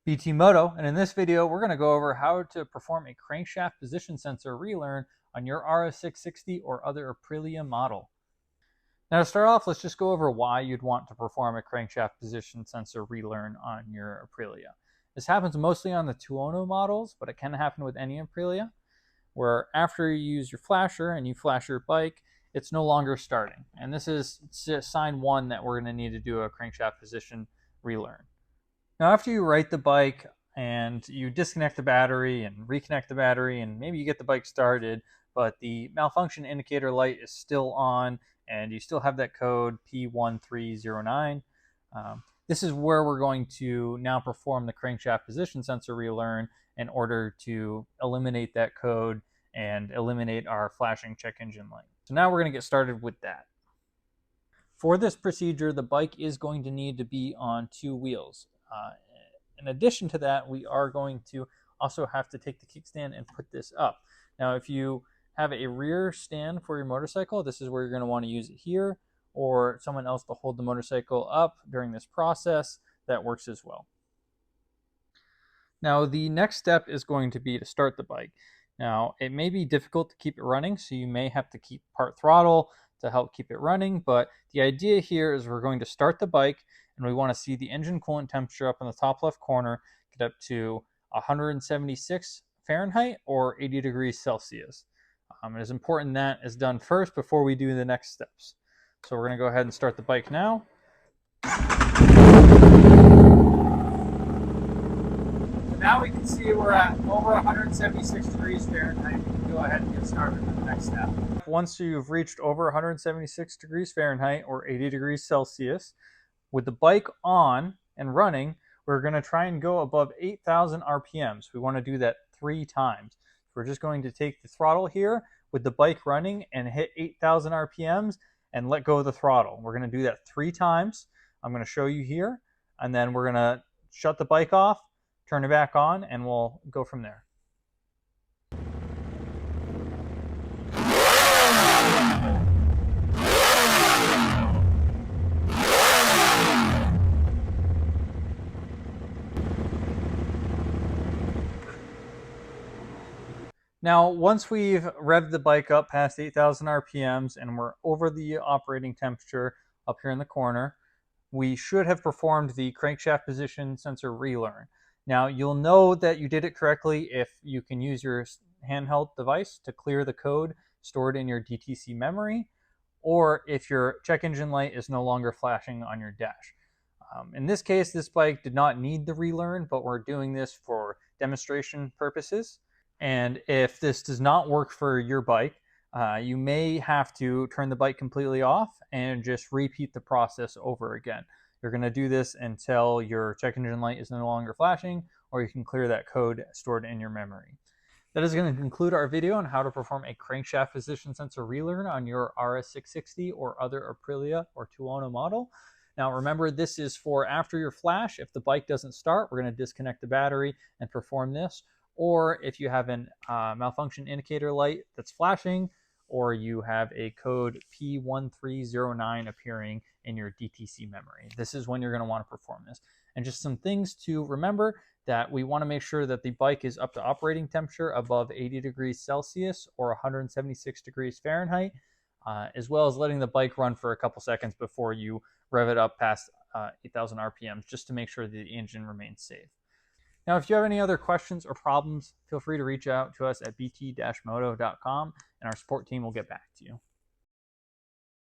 BT Moto, and in this video we're going to go over how to perform a crankshaft position sensor relearn on your RS660 or other Aprilia model. Now to start off, let's just go over why you'd want to perform a crankshaft position sensor relearn on your Aprilia. This happens mostly on the 210 models, but it can happen with any Aprilia, where after you use your flasher and you flash your bike, it's no longer starting. And this is sign one that we're going to need to do a crankshaft position relearn. Now, after you right the bike and you disconnect the battery and reconnect the battery, and maybe you get the bike started, but the malfunction indicator light is still on and you still have that code P1309, this is where we're going to now perform the crankshaft position sensor relearn in order to eliminate that code and eliminate our flashing check engine light. So now we're going to get started with that. For this procedure, the bike is going to need to be on two wheels. In addition to that, we are going to also have to take the kickstand and put this up. Now, if you have a rear stand for your motorcycle, this is where you're going to want to use it here, or someone else to hold the motorcycle up during this process. That works as well. Now, the next step is going to be to start the bike. Now, it may be difficult to keep it running, so you may have to keep part throttle to help keep it running, but the idea here is we're going to start the bike and we want to see the engine coolant temperature up in the top left corner get up to 176 Fahrenheit or 80 degrees Celsius. It is important that is done first before we do the next steps. So we're going to go ahead and start the bike now. Now we can see we're at over 176 degrees Fahrenheit. We can go ahead and get started with the next step. Once you've reached over 176 degrees Fahrenheit or 80 degrees Celsius, with the bike on and running, we're going to try and go above 8,000 RPMs. We want to do that 3 times. We're just going to take the throttle here with the bike running and hit 8,000 RPMs and let go of the throttle. We're going to do that 3 times. I'm going to show you here, and then we're going to shut the bike off, turn it back on, and we'll go from there. Now, once we've revved the bike up past 8,000 RPMs and we're over the operating temperature up here in the corner, we should have performed the crankshaft position sensor relearn. Now, you'll know that you did it correctly if you can use your handheld device to clear the code stored in your DTC memory, or if your check engine light is no longer flashing on your dash. In this case, this bike did not need the relearn, but we're doing this for demonstration purposes. And if this does not work for your bike, you may have to turn the bike completely off and just repeat the process over again. You're going to do this until your check engine light is no longer flashing, or you can clear that code stored in your memory. That is going to conclude our video on how to perform a crankshaft position sensor relearn on your RS660 or other Aprilia or 210 model. Now remember, this is for after your flash. If the bike doesn't start, we're going to disconnect the battery and perform this. Or if you have a malfunction indicator light that's flashing, or you have a code P1309 appearing in your DTC memory. This is when you're going to want to perform this. And just some things to remember, that we want to make sure that the bike is up to operating temperature above 80 degrees Celsius or 176 degrees Fahrenheit, as well as letting the bike run for a couple seconds before you rev it up past 8,000 RPMs, just to make sure that the engine remains safe. Now, if you have any other questions or problems, feel free to reach out to us at bt-moto.com, and our support team will get back to you.